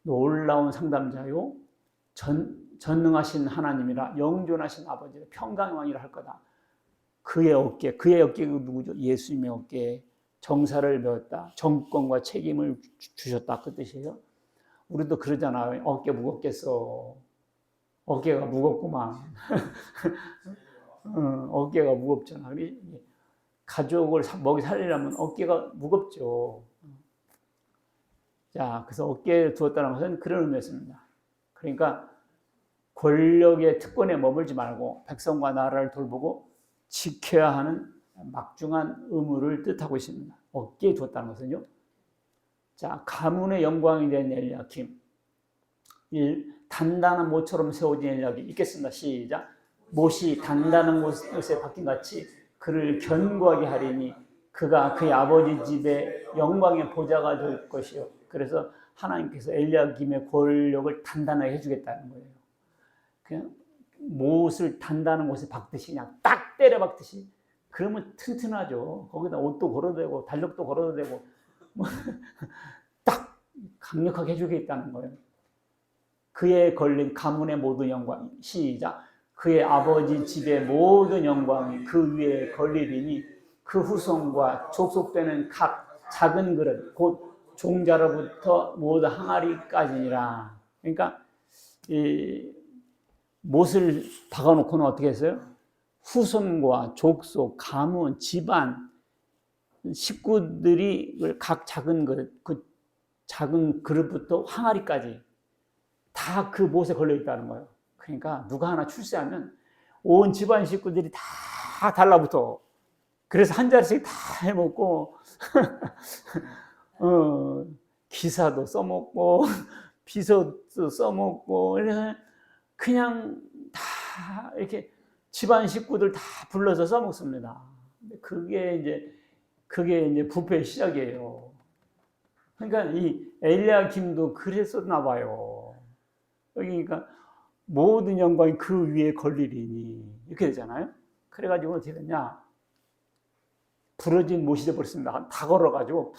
놀라운 상담자요. 전능하신 하나님이라 영존하신 아버지라 평강의 왕이라 할 거다. 그의 어깨가 누구죠? 예수님의 어깨에 정사를 메었다. 정권과 책임을 주셨다. 그 뜻이에요. 우리도 그러잖아요. 어깨 무겁겠어. 어깨가 무겁구만. 어깨가 무겁잖아. 가족을 먹이 살리려면 어깨가 무겁죠. 자, 그래서 어깨에 두었다는 것은 그런 의미였습니다. 그러니까 권력의 특권에 머물지 말고 백성과 나라를 돌보고 지켜야 하는 막중한 의무를 뜻하고 있습니다. 어깨에 뒀다는 것은요. 자, 가문의 영광이 된 엘리야킴. 1. 단단한 모처럼 세워진 엘리야김. 읽겠습니다. 시작. 못이 단단한 곳에 박힌 같이 그를 견고하게 하리니 그가 그의 아버지 집에 영광의 보좌가 될 것이요. 그래서 하나님께서 엘리야김의 권력을 단단하게 해주겠다는 거예요. 그냥 못을 단단한 곳에 박듯이 그냥 딱 때려 박듯이 그러면 튼튼하죠. 거기다 옷도 걸어도 되고 달력도 걸어도 되고 딱 강력하게 해주겠다는 거예요. 그의 걸린 가문의 모든 영광. 시작. 그의 아버지 집의 모든 영광이 그 위에 걸리리니 그 후손과 족속되는 각 작은 그릇 곧 종자로부터 모두 항아리까지니라. 그러니까 이 못을 박아놓고는 어떻게 했어요? 후손과 족속, 가문, 집안, 식구들이 각 작은 그릇, 그 작은 그릇부터 항아리까지 다 그 못에 걸려 있다는 거예요. 그러니까 누가 하나 출세하면 온 집안 식구들이 다 달라붙어. 그래서 한 자리씩 다 해먹고 기사도 써먹고 비서도 써먹고 그냥 다 이렇게 집안 식구들 다 불러서 써먹습니다. 그게 이제 부패의 시작이에요. 그러니까 이 엘리야김도 그랬었나 봐요. 그러니까 모든 영광이 그 위에 걸리리니 이렇게 되잖아요. 그래가지고 어떻게 됐냐? 부러진 못이 되어버렸습니다. 다 걸어가지고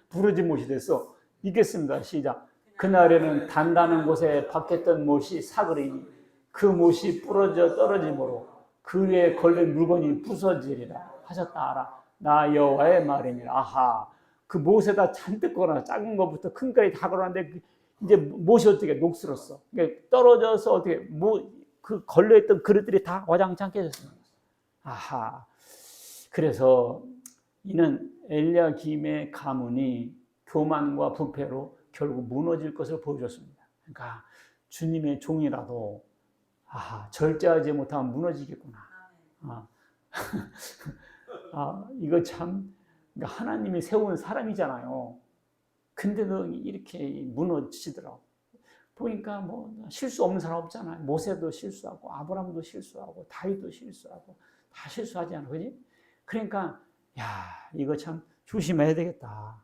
부러진 못이 됐어. 읽겠습니다. 시작. 그날에는 단단한 곳에 박혔던 못이 사그리니 그 못이 부러져 떨어지므로 그 위에 걸린 물건이 부서지리라 하셨다 하라. 나 여호와의 말이니라. 아하. 그 못에다 잔뜩 걸어놔. 작은 것부터 큰 것까지 다 걸어놨는데 이제 못이 어떻게 녹슬었어. 그러니까 떨어져서 어떻게 그 걸려있던 그릇들이 다 와장창 깨졌습니다. 아하. 그래서 이는 엘리야김의 가문이 교만과 부패로 결국 무너질 것을 보여줬습니다. 그러니까 주님의 종이라도 절제하지 못하면 무너지겠구나. 이거 참 그러니까 하나님이 세운 사람이잖아요. 근데도 이렇게 무너지더라고. 보니까 뭐 실수 없는 사람 없잖아요. 모세도 실수하고 아브라함도 실수하고 다윗도 실수하고 다 실수하지 않아, 그지? 그러니까 이거 참 조심해야 되겠다.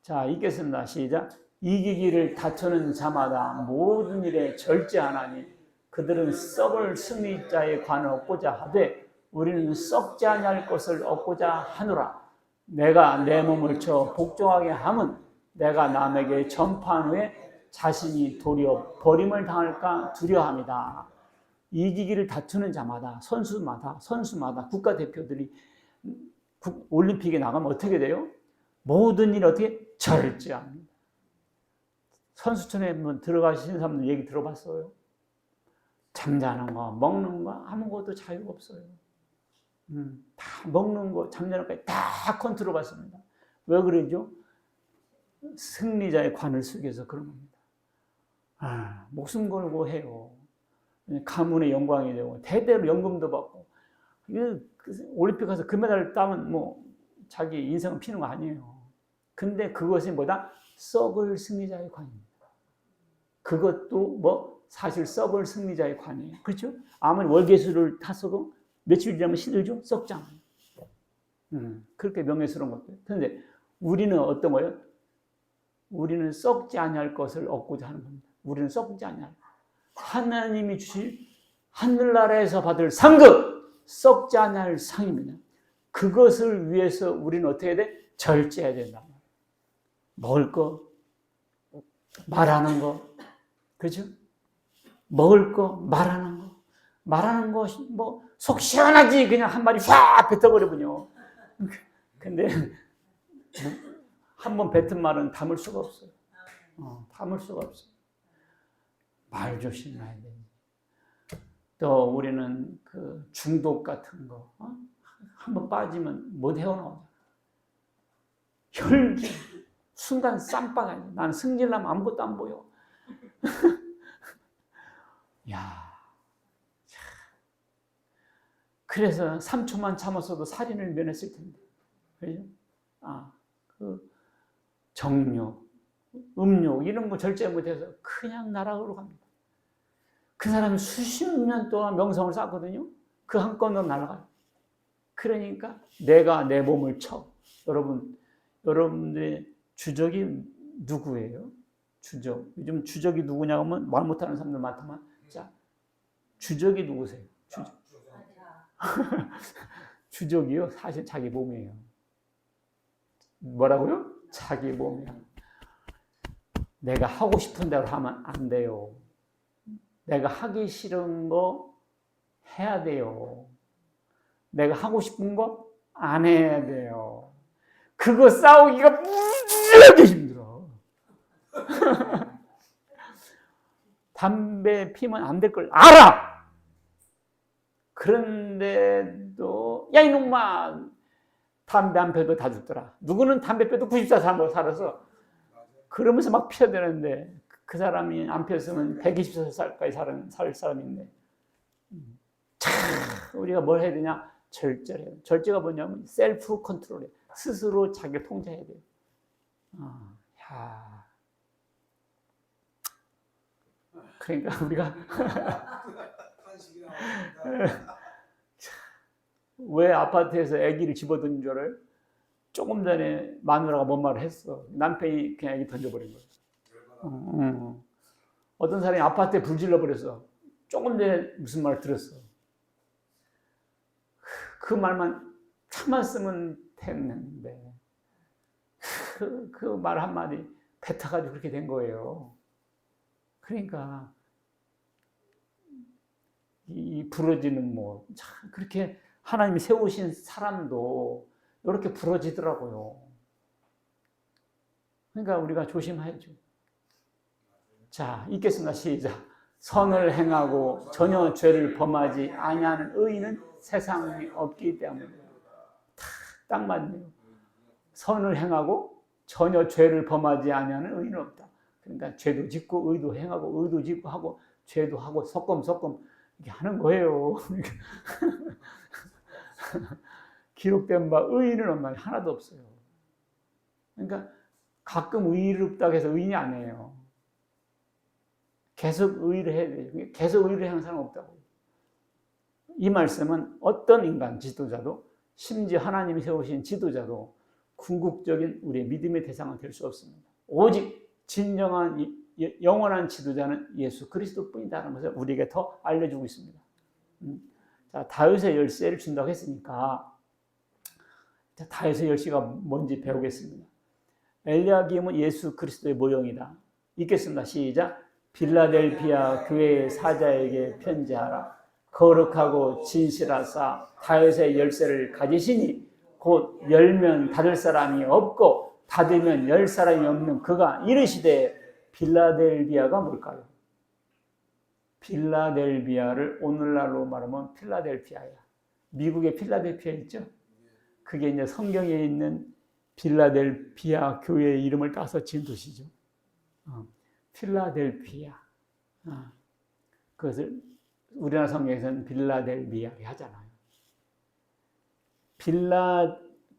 자, 읽겠습니다. 시작. 이기기를 다투는 자마다 모든 일에 절제하나니 그들은 썩을 승리자의 관을 얻고자 하되 우리는 썩지 아니할 것을 얻고자 하노라. 내가 내 몸을 쳐 복종하게 함은 내가 남에게 전파한 후에 자신이 도리어 버림을 당할까 두려워합니다. 이기기를 다투는 자마다 선수마다 국가대표들이 올림픽에 나가면 어떻게 돼요? 모든 일 어떻게? 절제합니다. 선수촌에 한번 들어가신 사람들 얘기 들어봤어요? 잠자는 거, 먹는 거 아무것도 자유가 없어요. 다 먹는 거, 잠자는 거까지 다 컨트롤 받습니다. 왜 그러죠? 승리자의 관을 숙여서 그런 겁니다. 목숨 걸고 해요. 가문의 영광이 되고 대대로 연금도 받고 올림픽 가서 금메달 따면 뭐 자기 인생을 피는 거 아니에요. 근데 그것이 뭐다? 썩을 승리자의 관입니다. 그것도 사실 썩을 승리자의 관이에요. 그렇죠? 아무리 월계수를 탔어도 며칠 지나면 시들죠? 썩잖아요. 그렇게 명예스러운 것들. 그런데 우리는 어떤 거예요? 우리는 썩지 아니할 것을 얻고자 하는 겁니다. 우리는 썩지 아니할 하나님이 주실 하늘나라에서 받을 상급 썩지 아니할 상입니다. 그것을 위해서 우리는 어떻게 해야 돼? 절제해야 된다. 먹을 거, 말하는 거, 그렇죠? 먹을 거, 말하는 거, 속 시원하지 그냥 한 마디 확 뱉어버리군요. 근데 한 번 뱉은 말은 담을 수가 없어요. 담을 수가 없어요. 말 조심해야 돼. 또 우리는 그 중독 같은 거, 한 번 빠지면 못 헤어나오잖아. 혈기, 순간 쌈박하니 나는 승질나면 아무것도 안 보여. 야, 그래서 3초만 참았어도 살인을 면했을 텐데, 그죠? 그 정욕, 음욕 이런 거 절제 못해서 그냥 나락으로 갑니다. 그 사람이 수십 년 동안 명성을 쌓거든요. 그 한 건으로 날아가요. 그러니까 내가 내 몸을 쳐. 여러분들의 주적이 누구예요? 주적. 요즘 주적이 누구냐고 하면 말 못하는 사람들 많지만, 자, 주적이 누구세요? 주적. 주적이요? 사실 자기 몸이에요. 뭐라고요? 자기 몸이야. 내가 하고 싶은 대로 하면 안 돼요. 내가 하기 싫은 거 해야 돼요. 내가 하고 싶은 거 안 해야 돼요. 그거 싸우기가 무지하게 힘들어. 담배 피면 안 될 걸 알아! 그런데도, 야, 이놈아! 담배 안 펴도 다 죽더라. 누구는 담배 펴도 94살 살아서, 그러면서 막 피워야 되는데, 그 사람이 안 폈으면 124살까지 살 사람인데. 참, 우리가 뭘 해야 되냐? 절제해야 돼. 절제가 뭐냐면, 셀프 컨트롤이에요. 스스로 자기를 통제해야 돼요. 그러니까 우리가 왜 아파트에서 아기를 집어든 줄 알아요? 조금 전에 마누라가 뭔 말을 했어. 남편이 그냥 아기 던져버린 거예요. 어떤 사람이 아파트에 불 질러버렸어. 조금 전에 무슨 말을 들었어. 그 말만 참았으면 됐는데 그 말 한마디 뱉어가지고 그렇게 된 거예요. 그러니까 이 부러지는 참 그렇게 하나님이 세우신 사람도 이렇게 부러지더라고요. 그러니까 우리가 조심해야죠. 자, 읽겠습니다. 시작. 선을 행하고 전혀 죄를 범하지 아니하는 의인은 세상에 없기 때문에. 딱 맞네요. 선을 행하고 전혀 죄를 범하지 아니하는 의인은 없다. 그러니까 죄도 짓고 의도 행하고 의도 짓고 하고 죄도 하고 섞음 이렇게 하는 거예요. 기록된 바 의인은 없나요? 하나도 없어요. 그러니까 가끔 의롭다고 해서 의인이 아니에요. 계속 의를 해야 돼요. 계속 의를 하는 사람은 없다고. 이 말씀은 어떤 인간 지도자도 심지어 하나님이 세우신 지도자도 궁극적인 우리의 믿음의 대상은 될 수 없습니다. 오직 진정한 영원한 지도자는 예수 그리스도뿐이다라는 것을 우리에게 더 알려주고 있습니다. 자, 다윗의 열쇠를 준다고 했으니까 자, 다윗의 열쇠가 뭔지 배우겠습니다. 엘리야김은 예수 그리스도의 모형이다. 읽겠습니다. 시작. 빌라델피아 교회의 사자에게 편지하라. 거룩하고 진실하사 다윗의 열쇠를 가지시니 곧 열면 닫을 사람이 없고 닫으면 열 사람이 없는 그가 이르시되 빌라델비아가 뭘까요? 빌라델비아를 오늘날로 말하면 필라델피아야. 미국의 필라델피아 있죠? 그게 이제 성경에 있는 빌라델피아 교회의 이름을 따서 지은 도시죠. 필라델피아. 그것을 우리나라 성경에서는 빌라델비아를 하잖아요.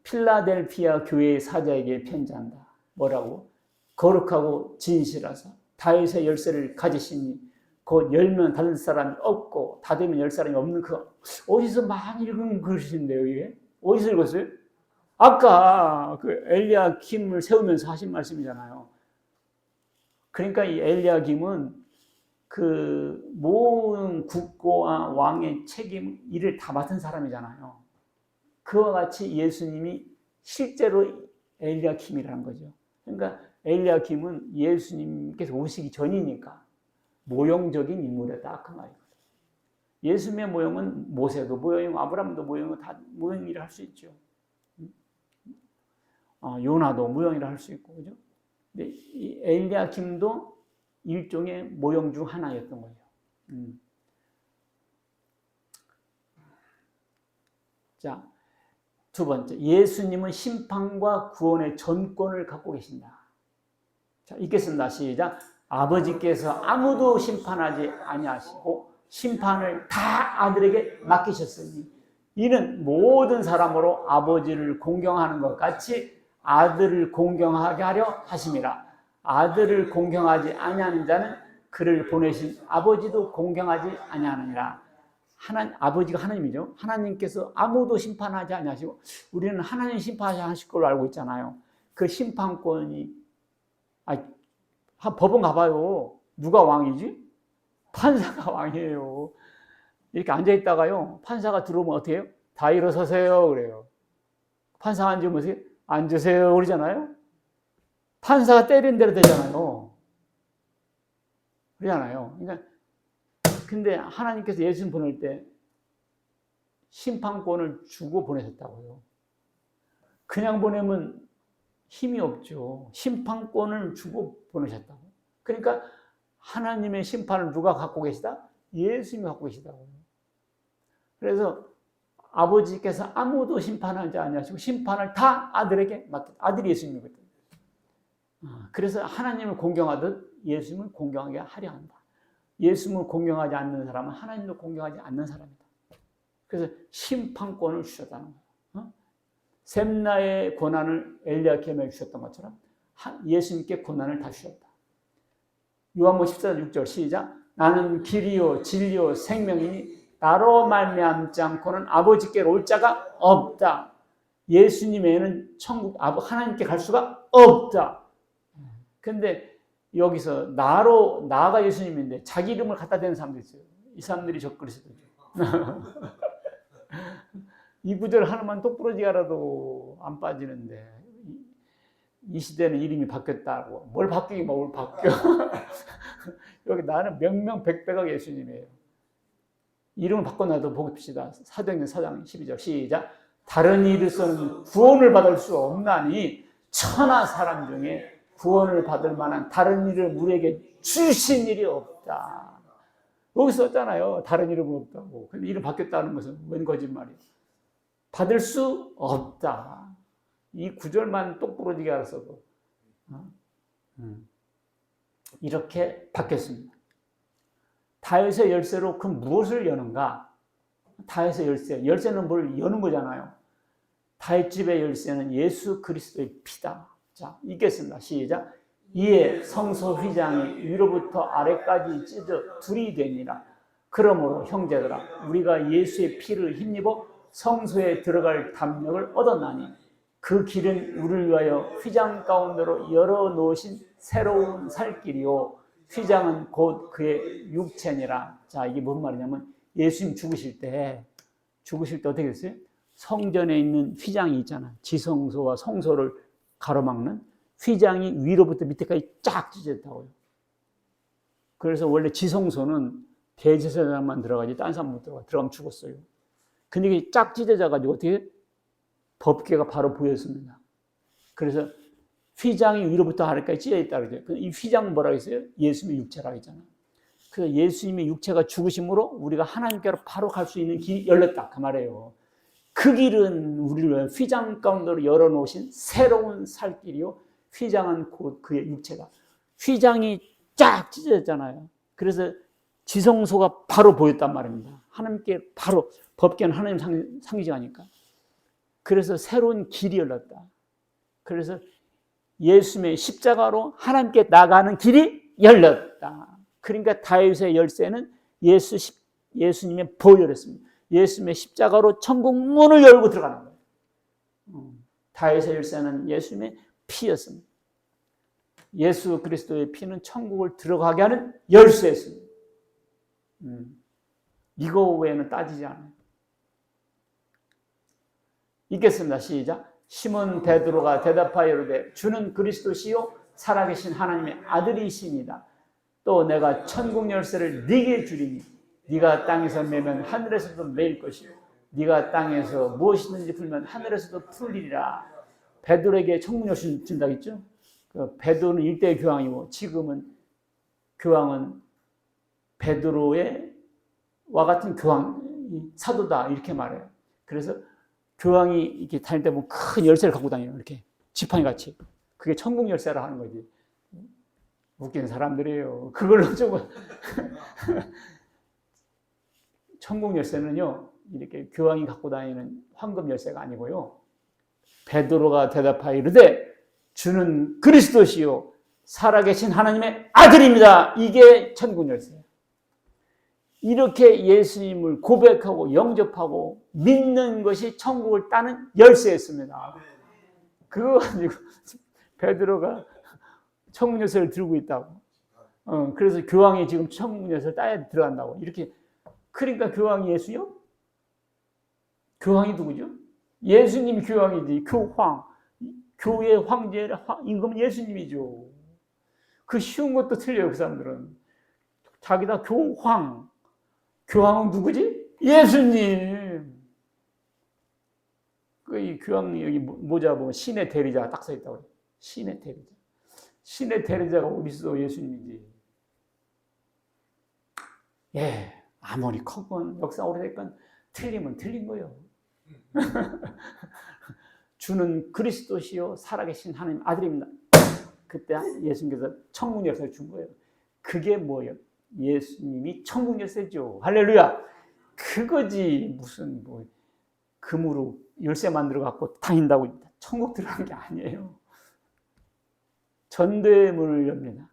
필라델피아 교회의 사자에게 편지한다. 뭐라고? 거룩하고 진실하사 다윗의 열쇠를 가지시니 곧 열면 닫을 사람이 없고 닫으면 열 사람이 없는 그 어디서 많이 읽은 글씨인데요, 이게? 어디서 읽었어요? 아까 그 엘리야김을 세우면서 하신 말씀이잖아요. 그러니까 이 엘리야김은 그 모든 국고와 왕의 책임 일을 다 맡은 사람이잖아요. 그와 같이 예수님이 실제로 엘리야김이라는 거죠. 그러니까 엘리야김은 예수님께서 오시기 전이니까 모형적인 인물이었다 그 말이거든요. 예수님의 모형은 모세도 모형이고 아브라함도 모형이고 다 모형이라 할 수 있죠. 요나도 모형이라 할 수 있고, 그죠? 근데 이 엘리야김도 일종의 모형 중 하나였던 거죠. 자, 두 번째, 예수님은 심판과 구원의 전권을 갖고 계신다. 자, 읽겠습니다. 시작. 아버지께서 아무도 심판하지 아니하시고 심판을 다 아들에게 맡기셨으니 이는 모든 사람으로 아버지를 공경하는 것 같이 아들을 공경하게 하려 하심이라. 아들을 공경하지 아니하는 자는 그를 보내신 아버지도 공경하지 아니하느니라. 아버지가 하나님이죠. 하나님께서 아무도 심판하지 아니하시고 우리는 하나님 심판하실 걸로 알고 있잖아요. 그 심판권이 법원 가봐요. 누가 왕이지? 판사가 왕이에요. 이렇게 앉아있다가요, 판사가 들어오면 어떻게 해요? 다 일어서세요 그래요. 판사가 앉으면 어떻게 앉으세요 그러잖아요. 판사가 때리는 대로 되잖아요. 그러잖아요. 그러니까 근데 하나님께서 예수님 보낼 때 심판권을 주고 보내셨다고요. 그냥 보내면 힘이 없죠. 심판권을 주고 보내셨다고. 그러니까 하나님의 심판을 누가 갖고 계시다? 예수님이 갖고 계시다고요. 그래서 아버지께서 아무도 심판하지 아니하시고 심판을 다 아들에게 맡겼다. 아들이 예수님이거든요. 그래서 하나님을 공경하듯 예수님을 공경하게 하려 한다. 예수님을 공경하지 않는 사람은 하나님도 공경하지 않는 사람이다. 그래서 심판권을 주셨다는 거예요. 셈나의 고난을 엘리야김에게 주셨던 것처럼 예수님께 고난을 다 주셨다. 요한복음 14장 6절 시작. 나는 길이요 진리요 생명이니 나로 말미암지 않고는 아버지께로 올 자가 없다. 예수님에는 천국 하나님께 갈 수가 없다. 근데 여기서 나가 예수님인데 자기 이름을 갖다 대는 사람도 있어요. 이 사람들이 적그리스도죠. 이 구절 하나만 똑부러지게 알아도 안 빠지는데 이 시대는 이름이 바뀌었다고. 뭘 바뀌긴 뭘 바뀌어. 여기 나는 명명백백하게 예수님이에요. 이름을 바꿔놔도 봅시다. 사도행전 4장 12절 시작. 다른 이로서는 구원을 받을 수 없나니 천하 사람 중에 구원을 받을 만한 다른 일을 우리에게 주신 일이 없다. 여기 썼잖아요. 다른 이름은 없다고. 근데 이름 바뀌었다는 것은 웬 거짓말이에요. 받을 수 없다. 이 구절만 똑부러지게 알았어도 이렇게 바뀌었습니다. 다윗의 열쇠로 그 무엇을 여는가? 다윗의 열쇠. 열쇠는 뭘 여는 거잖아요. 다윗 집의 열쇠는 예수 그리스도의 피다. 자, 읽겠습니다. 시작. 이에 성소 휘장이 위로부터 아래까지 찢어 둘이 되니라. 그러므로 형제들아, 우리가 예수의 피를 힘입어 성소에 들어갈 담력을 얻었나니 그 길은 우리를 위하여 휘장 가운데로 열어놓으신 새로운 살 길이요 휘장은 곧 그의 육체니라. 자, 이게 뭔 말이냐면 예수님 죽으실 때 어떻게 됐어요? 성전에 있는 휘장이 있잖아요. 지성소와 성소를 가로막는 휘장이 위로부터 밑에까지 쫙 찢어졌다고요. 그래서 원래 지성소는 대제사장만 들어가지 딴 사람 못 들어가면 죽었어요. 근데 이게 쫙 찢어져가지고 어떻게 법궤가 바로 보였습니다. 그래서 휘장이 위로부터 아래까지 찢어졌다 그러죠. 이 휘장은 뭐라고 했어요? 예수님의 육체라고 했잖아요. 그래서 예수님의 육체가 죽으심으로 우리가 하나님께로 바로 갈 수 있는 길이 열렸다 그 말이에요. 그 길은 우리를 휘장 가운데로 열어놓으신 새로운 살 길이요 휘장은 곧 그의 육체다. 휘장이 쫙 찢어졌잖아요. 그래서 지성소가 바로 보였단 말입니다. 하나님께 바로 법궤는 하나님 상징하니까. 그래서 새로운 길이 열렸다. 그래서 예수님의 십자가로 하나님께 나가는 길이 열렸다. 그러니까 다윗의 열쇠는 예수님의 보혈이었습니다. 예수님의 십자가로 천국 문을 열고 들어가는 거예요. 다윗의 열쇠는 예수님의 피였습니다. 예수 그리스도의 피는 천국을 들어가게 하는 열쇠였습니다. 이거 외에는 따지지 않아요. 읽겠습니다. 시작. 시몬 베드로가 대답하여 이르되 주는 그리스도시요 살아계신 하나님의 아들이시니이다. 또 내가 천국 열쇠를 네게 주리니 네가 땅에서 매면 하늘에서도 매일 것이요 네가 땅에서 무엇이든지 풀면 하늘에서도 풀리리라. 베드로에게 천국 열쇠 준다고 했죠. 그 베드로는 일대 교황이고 지금은 교황은 베드로의 와 같은 교황 사도다 이렇게 말해요. 그래서 교황이 이렇게 다닐 때 보면 큰 열쇠를 갖고 다녀요. 이렇게 지팡이 같이. 그게 천국 열쇠라 하는 거지. 웃긴 사람들이에요. 그걸로 좀 천국 열쇠는요, 이렇게 교황이 갖고 다니는 황금 열쇠가 아니고요. 베드로가 대답하여 이르되 주는 그리스도시요 살아계신 하나님의 아들입니다. 이게 천국 열쇠예요. 이렇게 예수님을 고백하고 영접하고 믿는 것이 천국을 따는 열쇠였습니다. 그거 가지고 베드로가 천국 열쇠를 들고 있다고. 그래서 교황이 지금 천국 열쇠를 따야 들어간다고. 이렇게. 그러니까 교황이 예수요? 교황이 누구죠? 예수님이 교황이지. 교황. 교회 황제 임금은 예수님이죠. 그 쉬운 것도 틀려요. 그 사람들은. 자기 다 교황. 교황은 누구지? 예수님. 이 교황 여기 모자 보면 신의 대리자가 딱 써 있다고. 신의 대리자. 신의 대리자가 어디 있어? 예수님이지. 예, 아무리 커건 역사 오래됐건 틀리면 틀린 거예요. 주는 그리스도시요 살아계신 하나님 아들입니다. 그때 예수님께서 천국 열쇠를 준 거예요. 그게 뭐예요? 예수님이 천국 열쇠죠. 할렐루야. 그거지. 무슨 뭐 금으로 열쇠 만들어 갖고 다닌다고 천국 들어가는 게 아니에요. 전도의 문을 엽니다.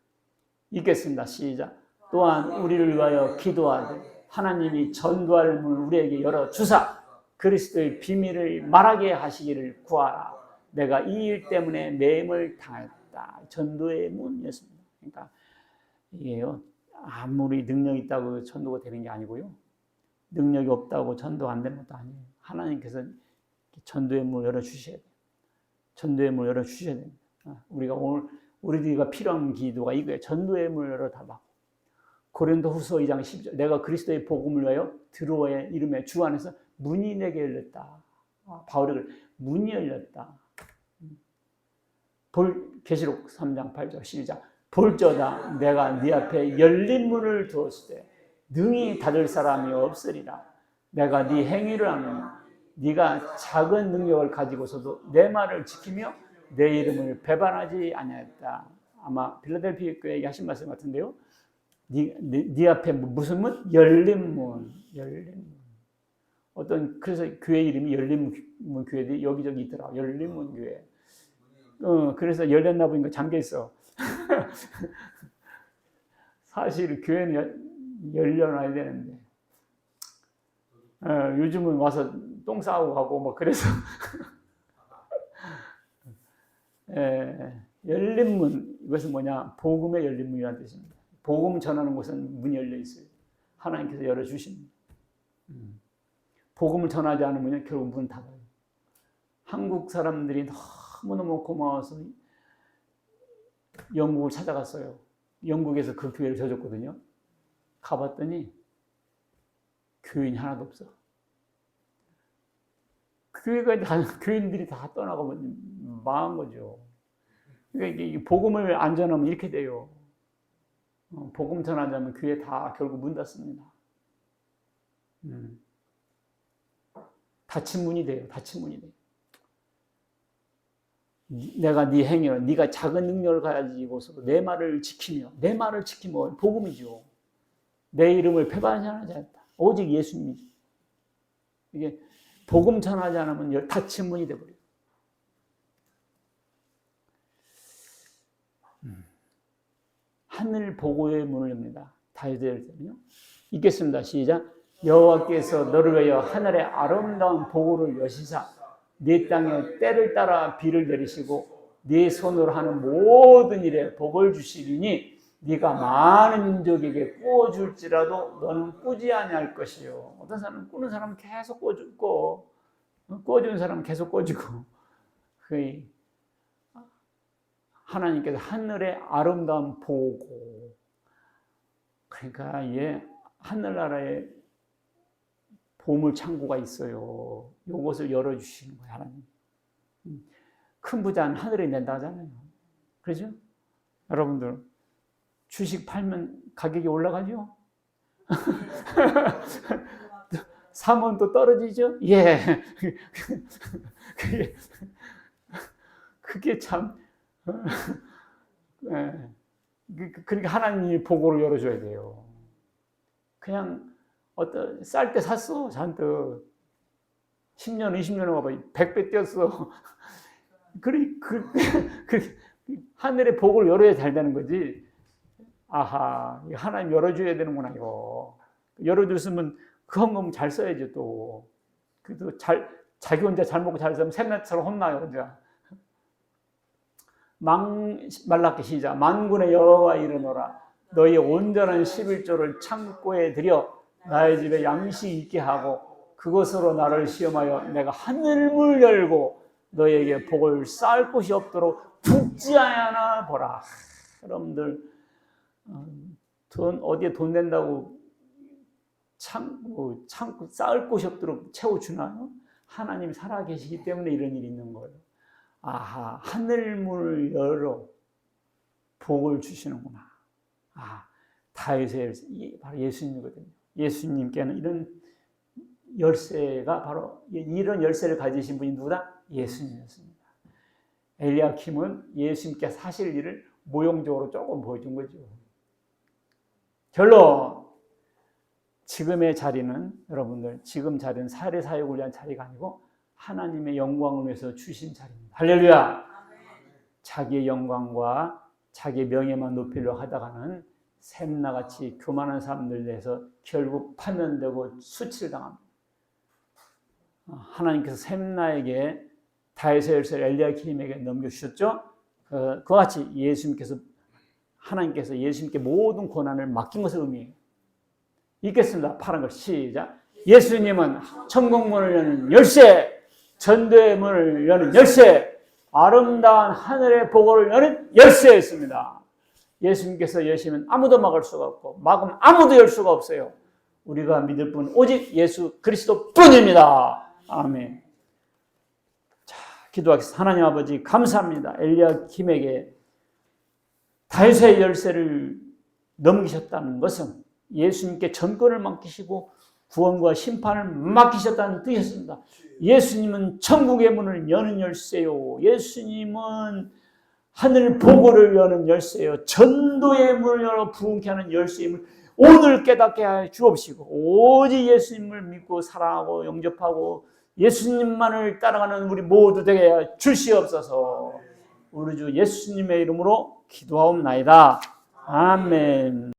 읽겠습니다. 시작. 또한 우리를 위하여 기도하되 하나님이 전도할 문을 우리에게 열어주사 그리스도의 비밀을 말하게 하시기를 구하라. 내가 이 일 때문에 매임을 당했다. 전도의 문이었습니다. 그러니까 이게요, 아무리 능력이 있다고 전도가 되는 게 아니고요. 능력이 없다고 전도 안 되는 것도 아니에요. 하나님께서 전도의 문을 열어주셔야 돼요. 전도의 문을 열어주셔야 됩니다. 우리가 오늘 우리가 필요한 기도가 이거예요. 전도의 문을 열어달라고. 고린도후서 2장 10절 내가 그리스도의 복음을 위하여 드로아의 이름에 주 안에서 문이 내게 열렸다. 바울이 문이 열렸다. 계시록 3장 8절 시작 볼저다 내가 네 앞에 열린 문을 두었을 때 능히 닫을 사람이 없으리라. 내가 네 행위를 아노니 네가 작은 능력을 가지고서도 내 말을 지키며 내 이름을 배반하지 아니하였다. 아마 필라델피아 교회에게 하신 말씀 같은데요. 네 앞에 무슨 문? 열린 문. 열린 문. 그래서 교회 이름이 열린 문 교회들이 여기저기 있더라. 열린 문 교회. 그래서 열렸나 보니까 잠겨 있어. 사실 교회는 열려놔야 되는데. 요즘은 와서 똥 싸고 가고 뭐 그래서. 열린 문. 이것은 뭐냐? 복음의 열린 문이라는 뜻입니다. 복음 전하는 곳은 문이 열려 있어요. 하나님께서 열어주십니다. 복음을 전하지 않으면 결국 문 닫아요. 한국 사람들이 너무너무 고마워서 영국을 찾아갔어요. 영국에서 그 교회를 져줬거든요. 가봤더니 교인이 하나도 없어. 교인들이 다 떠나고 망한 거죠. 그러니까 이게 복음을 안 전하면 이렇게 돼요. 복음 전하자면 교회 다 결국 문 닫습니다. 닫힌 문이 돼요. 닫힌 문이 돼요. 내가 네 행위를 네가 작은 능력을 가지고서 내 말을 지키며 복음이죠. 내 이름을 배반하지 않았다. 오직 예수님이죠. 이게 복음 전하지 않으면 닫힌 문이 돼버려요. 하늘 보고의 문을 엽니다. 다윗의 때는요. 읽겠습니다. 시작. 여호와께서 너를 위하여 하늘의 아름다운 보고를 여시사 네 땅에 때를 따라 비를 내리시고 네 손으로 하는 모든 일에 복을 주시리니 네가 많은 민족에게 꾸어줄지라도 너는 꾸지 아니할 것이요. 어떤 사람은 꾸는 사람은 계속 꾸어주고 꾸어주는 사람은 계속 꾸어주고 하나님께서 하늘의 아름다운 보고 그러니까 하늘나라에 보물 창고가 있어요. 이것을 열어주시는 거예요, 하나님. 큰 부자는 하늘에 낸다 하잖아요. 그렇죠? 여러분들, 주식 팔면 가격이 올라가죠? 사면 또 떨어지죠? 예. 그게 참, 그러니까 하나님이 복으로 열어줘야 돼요. 그냥 쌀 때 샀어 잔뜩 10년 20년 와봐 100배 뛰었어. 하늘의 복을 열어야 잘 되는 거지. 아하, 하나님 열어줘야 되는구나 이거. 열어줬으면 그 헌금 잘 써야지 또. 그래도 자기 혼자 잘 먹고 잘 살면 샘나처럼 혼나요 혼자. 말라기 시작. 만군의 여호와 이르노라. 너희 온전한 11조를 창고에 들여 나의 집에 양식이 있게 하고 그것으로 나를 시험하여 내가 하늘문 열고 너희에게 복을 쌓을 곳이 없도록 붓지 않아 보라. 여러분들 어디에 돈 낸다고 창고 쌓을 곳이 없도록 채워주나요? 하나님이 살아계시기 때문에 이런 일이 있는 거예요. 아하, 하늘문을 열어 복을 주시는구나. 다윗의 열쇠, 이게 바로 예수님이거든요. 예수님께는 이런 열쇠가 바로 이런 열쇠를 가지신 분이 누구다? 예수님이었습니다. 엘리야킴은 예수님께 사실 일을 모형적으로 조금 보여준 거죠. 결론, 지금의 자리는 여러분들 지금 자리는 사례 사역을 위한 자리가 아니고 하나님의 영광을 위해서 주신 자리입니다. 할렐루야. 자기의 영광과 자기의 명예만 높이려고 하다가는 샘나같이 교만한 사람들 내에서 결국 파면되고 수치를 당합니다. 하나님께서 샘나에게 다윗의 열쇠를 엘리야킴에게 넘겨주셨죠. 그와 같이 하나님께서 예수님께 모든 권한을 맡긴 것을 의미해요. 읽겠습니다. 파란 걸 시작. 예수님은 천국문을 여는 열쇠, 전도의 문을 여는 열쇠, 아름다운 하늘의 복을 여는 열쇠였습니다. 예수님께서 여시면 아무도 막을 수가 없고 막으면 아무도 열 수가 없어요. 우리가 믿을 분 오직 예수 그리스도 뿐입니다. 아멘. 자, 기도하겠습니다. 하나님 아버지 감사합니다. 엘리야킴에게 다윗의 열쇠를 넘기셨다는 것은 예수님께 전권을 맡기시고 구원과 심판을 맡기셨다는 뜻이었습니다. 예수님은 천국의 문을 여는 열쇠요. 예수님은 하늘 보고를 여는 열쇠요. 전도의 문을 열어 부흥케 하는 열쇠임을 오늘 깨닫게 하여 주옵시고 오직 예수님을 믿고 사랑하고 영접하고 예수님만을 따라가는 우리 모두 되게 하여 주시옵소서. 우리 주 예수님의 이름으로 기도하옵나이다. 아멘.